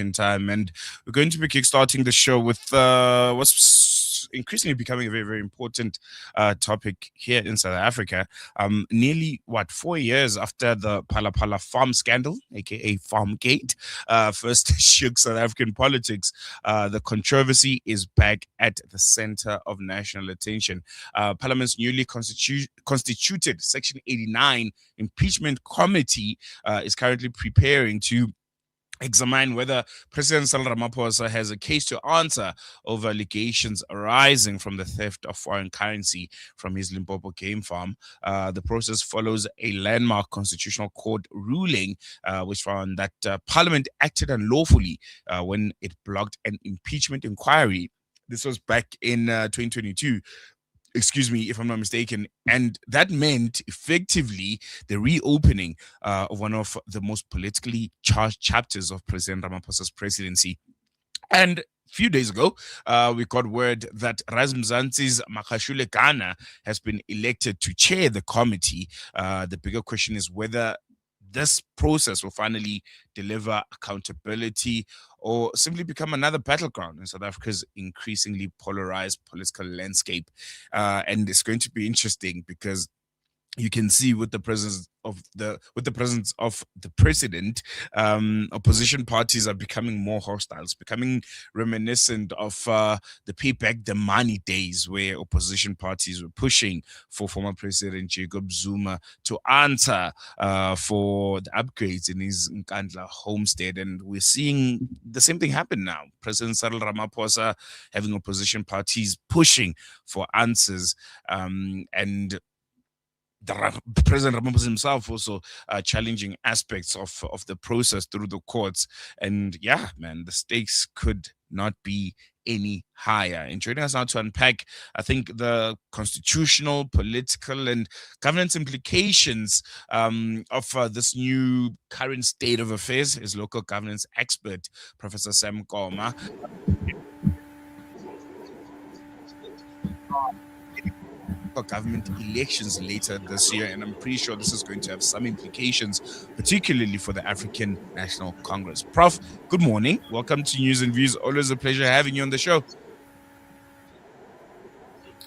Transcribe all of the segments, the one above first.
African time, and we're going to be kickstarting the show with what's increasingly becoming a very, very important topic here in South Africa. Nearly, 4 years after the Phala Phala farm scandal, aka Farmgate, first shook South African politics, the controversy is back at the center of national attention. Parliament's newly constituted Section 89 impeachment committee is currently preparing to examine whether President Cyril Ramaphosa has a case to answer over allegations arising from the theft of foreign currency from his Limpopo game farm. The process follows a landmark constitutional court ruling, which found that Parliament acted unlawfully when it blocked an impeachment inquiry. This was back in 2022. Excuse me if I'm not mistaken. And that meant effectively the reopening of one of the most politically charged chapters of President Ramaphosa's presidency. And a few days ago, we got word that Mzansi's Makashule Gana has been elected to chair the committee. The bigger question is whether this process will finally deliver accountability or simply become another battleground in South Africa's increasingly polarized political landscape. And it's going to be interesting because you can see with the presence of the president, opposition parties are becoming more hostile. It's becoming reminiscent of the pay back the money days, where opposition parties were pushing for former President Jacob Zuma to answer for the upgrades in his Nkandla homestead. And we're seeing the same thing happen now. President Cyril Ramaphosa having opposition parties pushing for answers, and President Ramaphosa himself also challenging aspects of the process through the courts. And yeah, man, the stakes could not be any higher. And joining us now to unpack, I think, the constitutional, political, and governance implications of this new current state of affairs is local governance expert, Professor Sam Koma. Government elections later this year, and I'm pretty sure this is going to have some implications, particularly for the African National Congress. Prof, good morning. Welcome to News and Views. Always a pleasure having you on the show.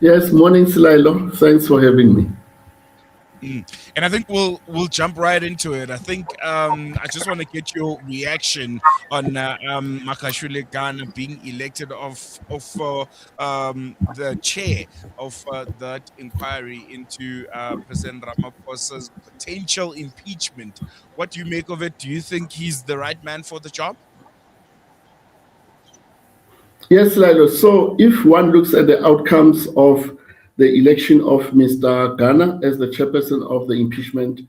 Yes, morning, Sililo. Thanks for having me. And I think we'll jump right into it. I think I just want to get your reaction on Makashule Gana being elected of the chair of that inquiry into President Ramaphosa's potential impeachment. What do you make of it? Do you think he's the right man for the job? Yes, Lilo. So if one looks at the outcomes of the election of Mr. Gana as the chairperson of the impeachment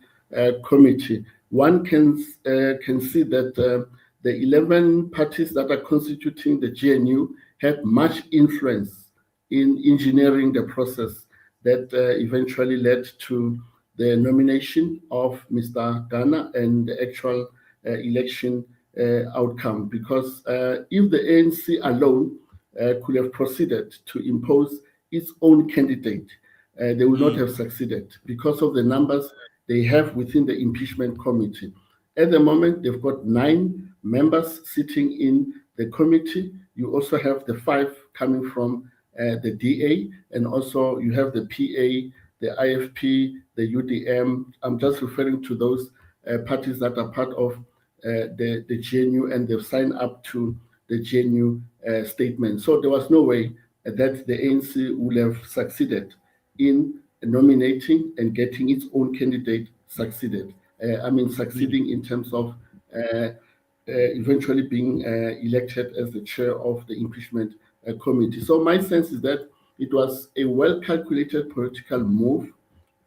committee, one can see that the 11 parties that are constituting the GNU had much influence in engineering the process that eventually led to the nomination of Mr. Gana and the actual election outcome. Because if the ANC alone could have proceeded to impose its own candidate, they would not have succeeded because of the numbers they have within the impeachment committee. At the moment, they've got 9 members sitting in the committee. You also have the 5 coming from the DA, and also you have the PA, the IFP, the UDM. I'm just referring to those parties that are part of the GNU, and they've signed up to the GNU statement. So there was no way that the ANC would have succeeded in nominating and getting its own candidate succeeding in terms of eventually being elected as the chair of the impeachment committee. So my sense is that it was a well-calculated political move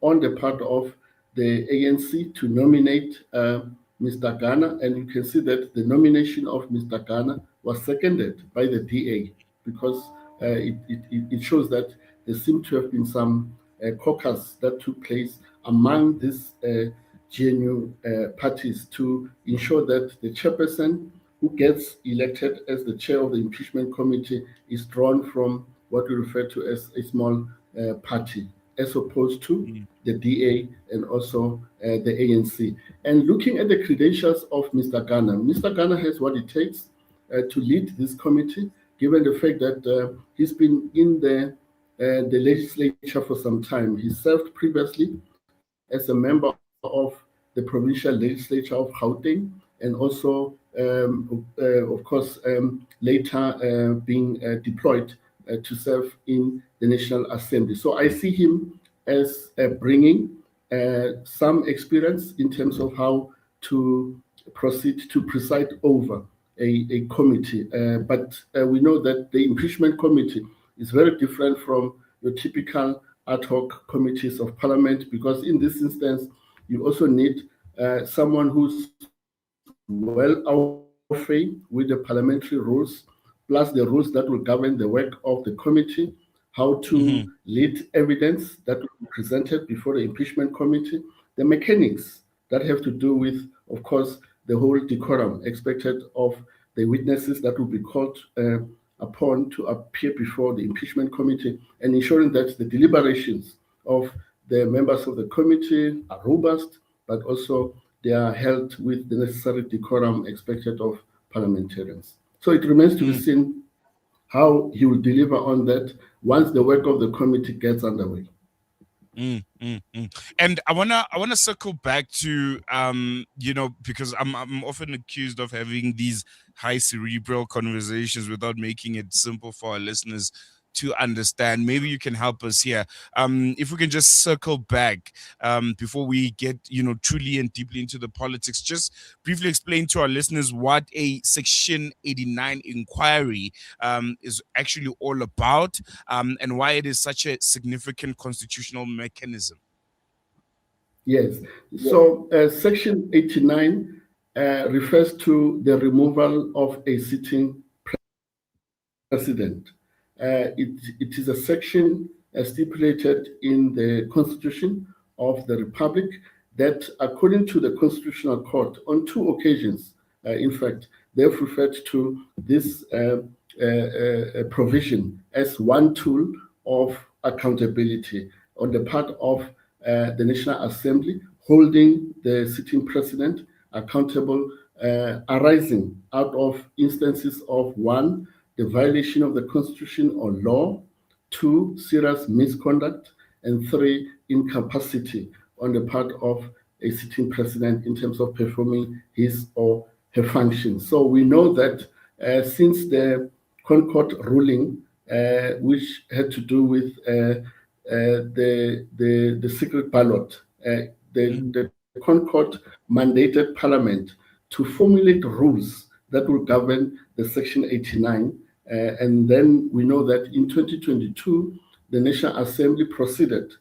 on the part of the ANC to nominate Mr. Gana, and you can see that the nomination of Mr. Gana was seconded by the DA, because it shows that there seemed to have been some caucus that took place among these GNU parties to ensure that the chairperson who gets elected as the chair of the impeachment committee is drawn from what we refer to as a small party, as opposed to the DA and also the ANC. And looking at the credentials of Mr. Gana has what it takes. to lead this committee, given the fact that he's been in the legislature for some time. He served previously as a member of the provincial legislature of Gauteng, and also, of course, later being deployed to serve in the National Assembly. So I see him as bringing some experience in terms of how to proceed to preside over a committee. But we know that the impeachment committee is very different from your typical ad hoc committees of parliament, because in this instance, you also need someone who's well au fait with the parliamentary rules, plus the rules that will govern the work of the committee, how to Mm-hmm. lead evidence that will be presented before the impeachment committee, the mechanics that have to do with, of course, the whole decorum expected of the witnesses that will be called upon to appear before the impeachment committee, and ensuring that the deliberations of the members of the committee are robust, but also they are held with the necessary decorum expected of parliamentarians. So it remains to be seen how he will deliver on that once the work of the committee gets underway. And I wanna circle back to because I'm often accused of having these high cerebral conversations without making it simple for our listeners to understand. Maybe you can help us here. If we can just circle back before we get truly and deeply into the politics, just briefly explain to our listeners what a Section 89 inquiry is actually all about, and why it is such a significant constitutional mechanism. Yes. So Section 89 refers to the removal of a sitting president. It is a section stipulated in the Constitution of the Republic that, according to the Constitutional Court, on two occasions, in fact, they've referred to this provision as one tool of accountability on the part of the National Assembly, holding the sitting president accountable, arising out of instances of one, the violation of the Constitution or law, two, serious misconduct, and three, incapacity on the part of a sitting president in terms of performing his or her functions. So we know that since the Concord ruling, which had to do with the secret ballot, the Concord mandated Parliament to formulate rules that will govern the Section 89. And then we know that in 2022, the National Assembly proceeded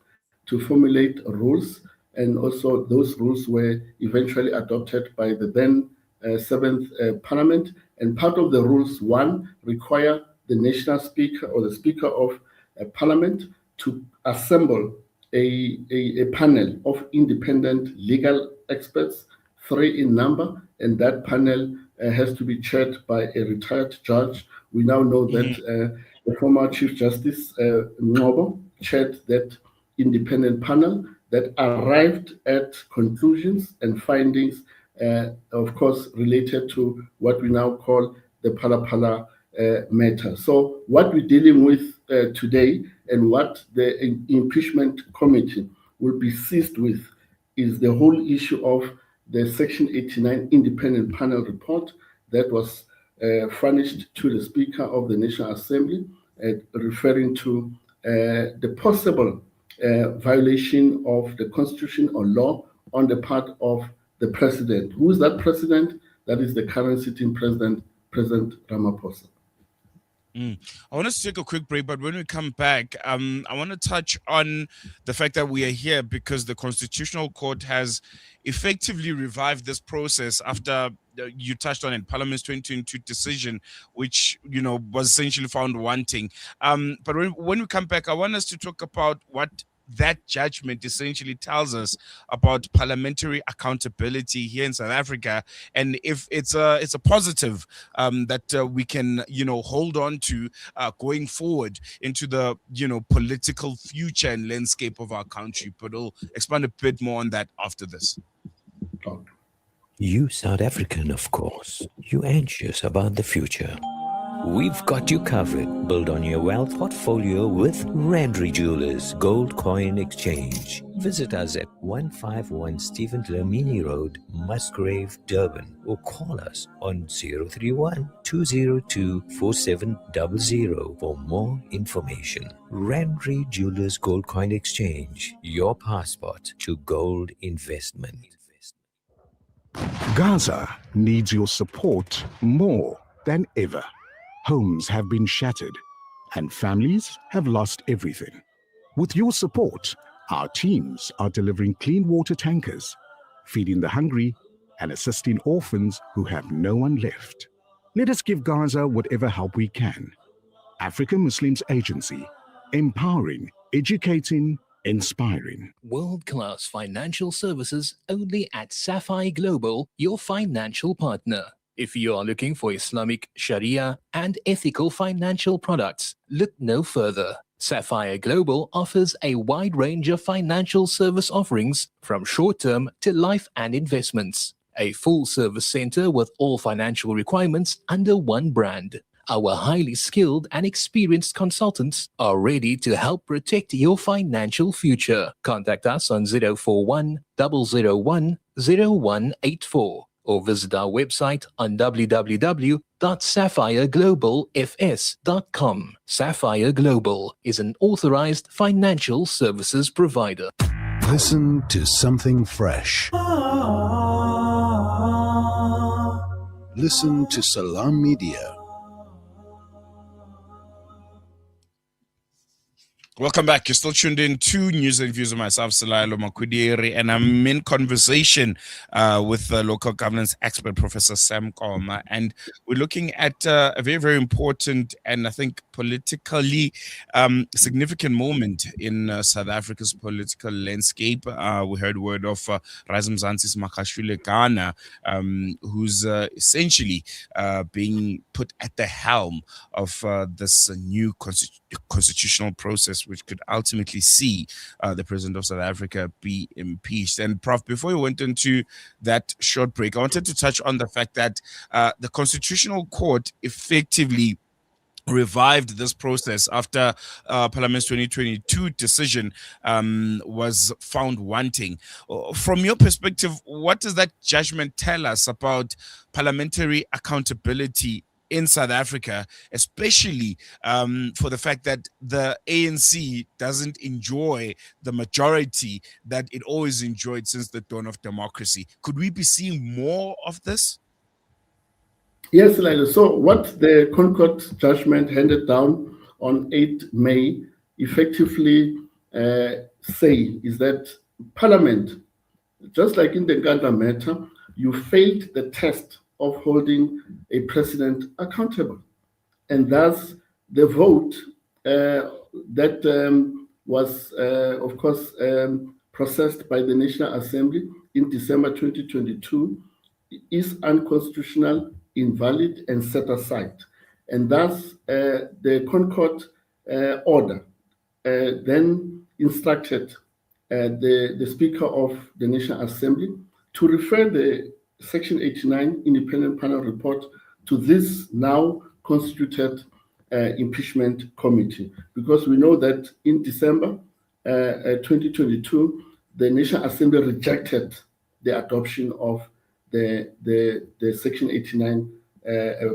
to formulate rules, and also those rules were eventually adopted by the then Seventh Parliament. And part of the rules, one, require the National Speaker or the Speaker of Parliament to assemble a panel of independent legal experts, three in number, and that panel has to be chaired by a retired judge. We now know that the former Chief Justice Ngobo chaired that independent panel that arrived at conclusions and findings, of course, related to what we now call the Phala Phala matter. So what we're dealing with today and what the impeachment committee will be seized with is the whole issue of the Section 89 independent panel report that was furnished to the Speaker of the National Assembly, referring to the possible violation of the Constitution or law on the part of the president. Who is that president? That is the current sitting president, President Ramaphosa. I want us to take a quick break, but when we come back, I want to touch on the fact that we are here because the Constitutional Court has effectively revived this process after you touched on it, Parliament's 2022 decision, which was essentially found wanting. But when we come back, I want us to talk about what that judgment essentially tells us about parliamentary accountability here in South Africa, and if it's a positive that we can hold on to going forward into the political future and landscape of our country. But we'll expand a bit more on that after this. Okay. You South African, of course. You anxious about the future. We've got you covered. Build on your wealth portfolio with Randry Jewelers Gold Coin Exchange. Visit us at 151 Stephen Dlamini Road, Musgrave, Durban, or call us on 031 202 4700 for more information. Randry Jewelers Gold Coin Exchange, your passport to gold investment. Gaza needs your support more than ever. Homes have been shattered and families have lost everything. With your support, our teams are delivering clean water tankers, feeding the hungry, and assisting orphans who have no one left. Let us give Gaza whatever help we can. African Muslims Agency, empowering, educating, inspiring. World-class financial services only at Sapphire Global, your financial partner. If you are looking for Islamic Sharia and ethical financial products, look no further. Sapphire Global offers a wide range of financial service offerings from short-term to life and investments. A full-service center with all financial requirements under one brand. Our highly skilled and experienced consultants are ready to help protect your financial future. Contact us on 041 001 0184 or visit our website on www.sapphireglobalfs.com. Sapphire Global is an authorized financial services provider. Listen to something fresh. Listen to Salam Media. Welcome back. You're still tuned in to News and Views of myself, Salailo Makudiri, and I'm in conversation with local governance expert, Professor Sam Koma, and we're looking at a very, very important and I think politically significant moment in South Africa's political landscape. We heard word of Mzansi's Makashule Gana, who's essentially being put at the helm of this new constitutional process, which could ultimately see the president of South Africa be impeached. And Prof, before we went into that short break, I wanted to touch on the fact that the Constitutional Court effectively revived this process after Parliament's 2022 decision was found wanting. From your perspective, what does that judgment tell us about parliamentary accountability in South Africa, especially for the fact that the ANC doesn't enjoy the majority that it always enjoyed since the dawn of democracy? Could we be seeing more of this? Yes, Lila. So what the Concord judgment handed down on 8 May effectively say is that Parliament, just like in the Ganda matter, you failed the test of holding a president accountable. And thus the vote that was, of course, processed by the National Assembly in December 2022 is unconstitutional, invalid, and set aside. And thus the Concord order then instructed the Speaker of the National Assembly to refer the Section 89 Independent Panel Report to this now constituted impeachment committee, because we know that in December 2022, the National Assembly rejected the adoption of the Section 89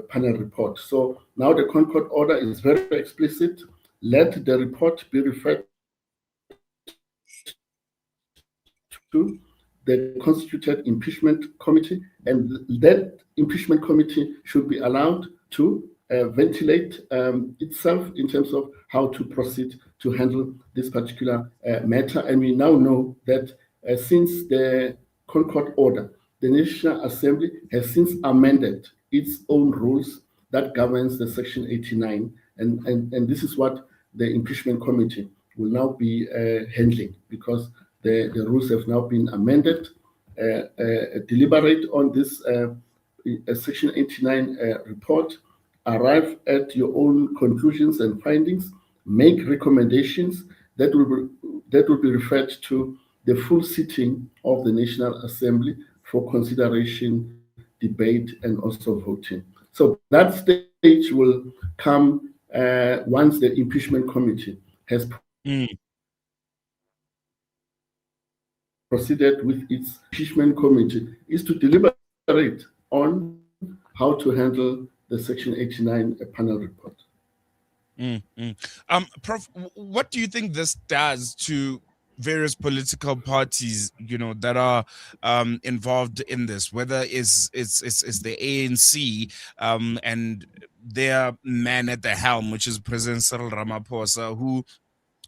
panel report. So now the Concord order is very explicit. Let the report be referred to the constituted impeachment committee, and that impeachment committee should be allowed to ventilate itself in terms of how to proceed to handle this particular matter. And we now know that since the Concord order, the National Assembly has since amended its own rules that governs the Section 89, and this is what the impeachment committee will now be handling, because the rules have now been amended. Deliberate on this Section 89 report, arrive at your own conclusions and findings, make recommendations that will be referred to the full sitting of the National Assembly for consideration, debate, and also voting. So that stage will come once the impeachment committee has proceeded with its impeachment committee, is to deliberate on how to handle the Section 89 panel report. Prof, what do you think this does to various political parties, that are involved in this, whether it's the ANC and their man at the helm, which is President Cyril Ramaphosa, who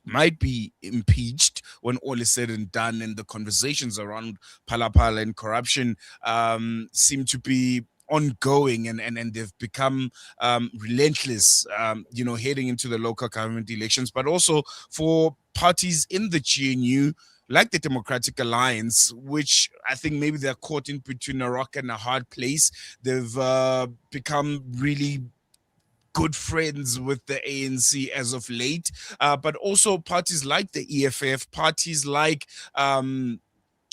might be impeached when all is said and done, and the conversations around Palapala and corruption seem to be ongoing, and they've become relentless, heading into the local government elections, but also for parties in the GNU like the Democratic Alliance, which I think maybe they're caught in between a rock and a hard place. They've become really good friends with the ANC as of late, but also parties like the EFF, parties like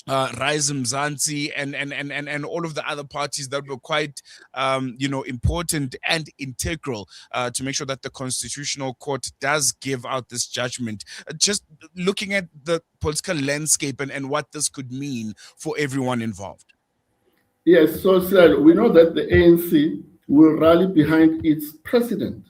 Rise Mzansi, and all of the other parties that were quite important and integral to make sure that the Constitutional Court does give out this judgment. Just looking at the political landscape and what this could mean for everyone involved. Yes, so Cyril, we know that the ANC will rally behind its president.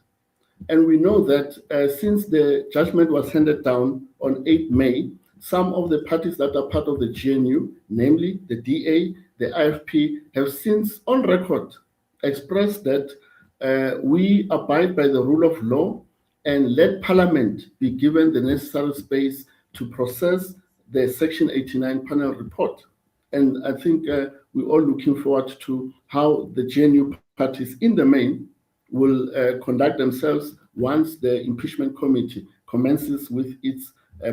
And we know that since the judgment was handed down on 8 May, some of the parties that are part of the GNU, namely the DA, the IFP, have since on record expressed that we abide by the rule of law and let Parliament be given the necessary space to process the Section 89 panel report. And I think we're all looking forward to how the GNU parties in the main will conduct themselves once the impeachment committee commences with its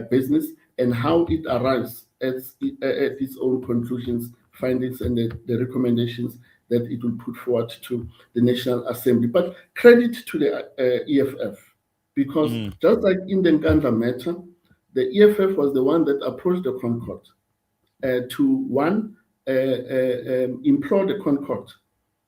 business, and how it arrives at its own conclusions, findings, and the recommendations that it will put forward to the National Assembly. But credit to the EFF, because just like in the Nkandla matter, the EFF was the one that approached the Concord to implore the Concord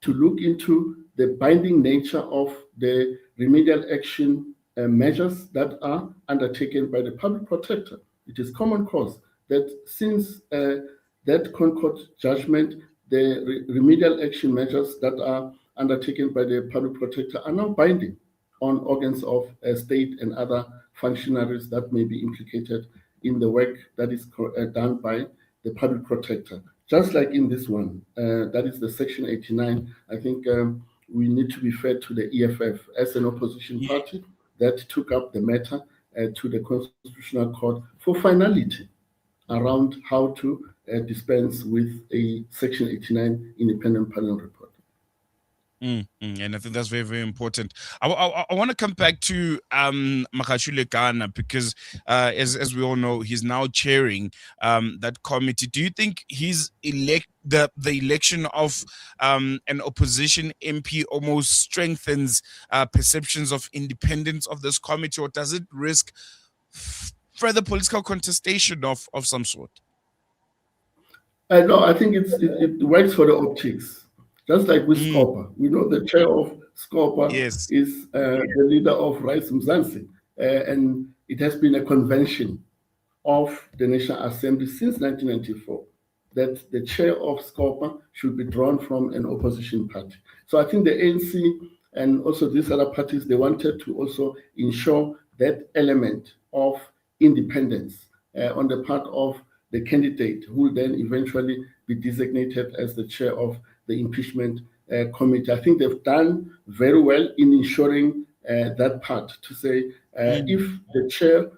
to look into the binding nature of the remedial action measures that are undertaken by the public protector. It is common cause that since that Concord judgment, the remedial action measures that are undertaken by the public protector are now binding on organs of state and other functionaries that may be implicated in the work that is done by the public protector. Just like in this one, that is the Section 89, I think we need to be fair to the EFF as an opposition party that took up the matter to the Constitutional Court for finality around how to dispense with a Section 89 independent panel report. And I think that's very, very important. I want to come back to Makashule Gana, because as we all know, he's now chairing that committee. Do you think the election of an opposition MP almost strengthens perceptions of independence of this committee, or does it risk further political contestation of some sort? No, I think it works for the optics. Just like with SCOPA, we know the chair of SCOPA is the leader of Rise Mzansi, and it has been a convention of the National Assembly since 1994 that the chair of SCOPA should be drawn from an opposition party. So I think the ANC and also these other parties, they wanted to also ensure that element of independence on the part of the candidate, who will then eventually be designated as the chair of the impeachment committee. I think they've done very well in ensuring that part, to say if the chair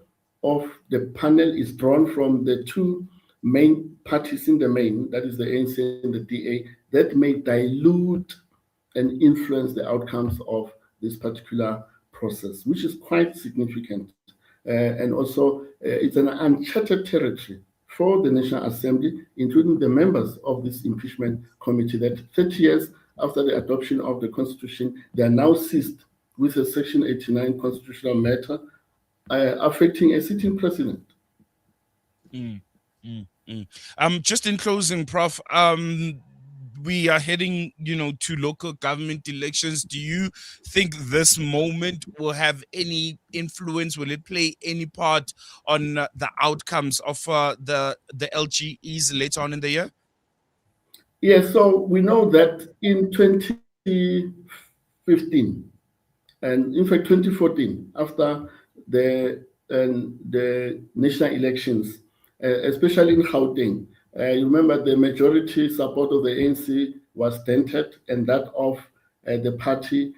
of the panel is drawn from the two main parties in the main, that is the ANC and the DA, that may dilute and influence the outcomes of this particular process, which is quite significant. And also, it's an uncharted territory for the National Assembly, including the members of this impeachment committee, that 30 years after the adoption of the Constitution, they are now seized with a Section 89 constitutional matter affecting a sitting president. Just in closing, Prof, we are heading, to local government elections. Do you think this moment will have any influence? Will it play any part on the outcomes of the LGEs later on in the year? Yes, so we know that in 2015, and in fact 2014, after the national elections, especially in Gauteng, you remember the majority support of the ANC was dented, and that of the party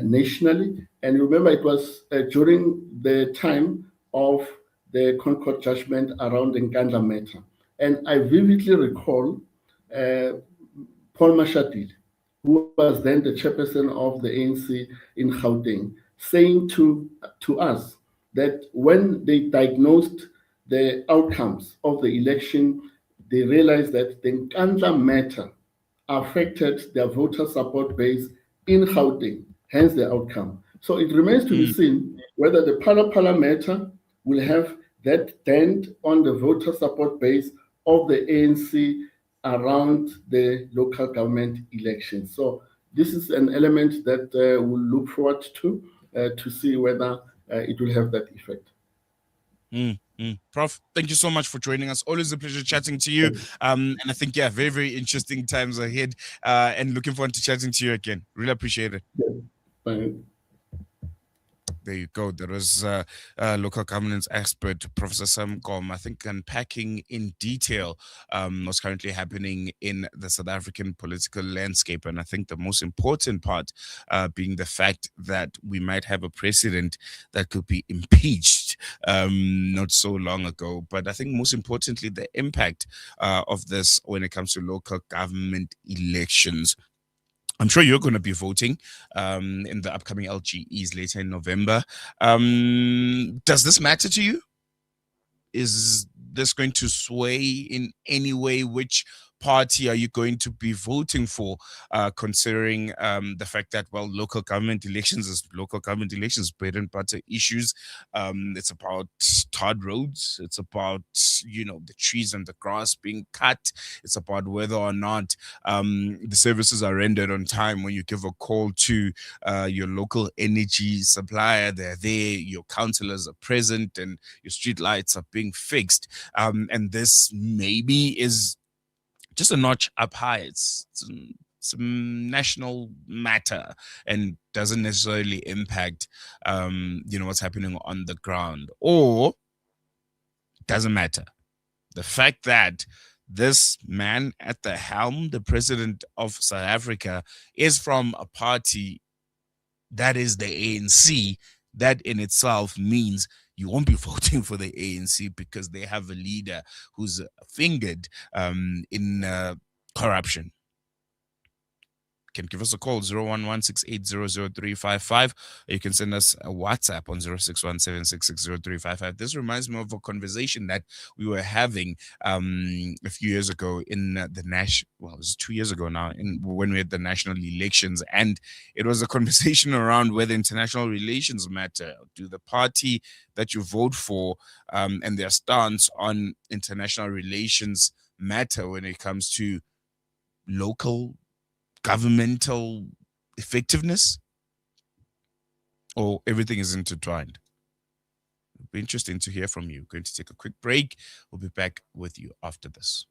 nationally. And you remember it was during the time of the Concord judgment around the Nkandla matter. And I vividly recall uh, Paul Mashatile, who was then the chairperson of the ANC in Gauteng, saying to us that when they diagnosed the outcomes of the election, they realized that the Nkandla matter affected their voter support base in Gauteng, hence the outcome. So it remains to be seen whether the Phala matter will have that dent on the voter support base of the ANC around the local government elections. So this is an element that we'll look forward to see whether it will have that effect. Prof, thank you so much for joining us. Always a pleasure chatting to you. And I think, very, very interesting times ahead. And looking forward to chatting to you again. Really appreciate it. Yeah. There you go. There was local governance expert, Professor Sam Koma, I think, unpacking in detail what's currently happening in the South African political landscape. And I think the most important part being the fact that we might have a president that could be impeached not so long ago. But I think most importantly, the impact of this when it comes to local government elections. I'm sure you're going to be voting in the upcoming LGEs later in November. Does this matter to you? Is this going to sway in any way which party are you going to be voting for, considering the fact that, well, local government elections, bread and butter issues. It's about tarred roads. It's about, the trees and the grass being cut. It's about whether or not the services are rendered on time. When you give a call to your local energy supplier, they're there, your councillors are present, and your street lights are being fixed. And this maybe is just a notch up high. It's a national matter and doesn't necessarily impact, what's happening on the ground, or doesn't matter. The fact that this man at the helm, the president of South Africa, is from a party that is the ANC, that in itself means you won't be voting for the ANC because they have a leader who's fingered in corruption. Can give us a call 011-680-0355, or you can send us a WhatsApp on 0617660355. This reminds me of a conversation that we were having a few years ago in the national, well, it was 2 years ago now, when we had the national elections, and it was a conversation around whether international relations matter. Do the party that you vote for and their stance on international relations matter when it comes to local governmental effectiveness, or everything is intertwined? It'll be interesting to hear from you. We're going to take a quick break. We'll be back with you after this.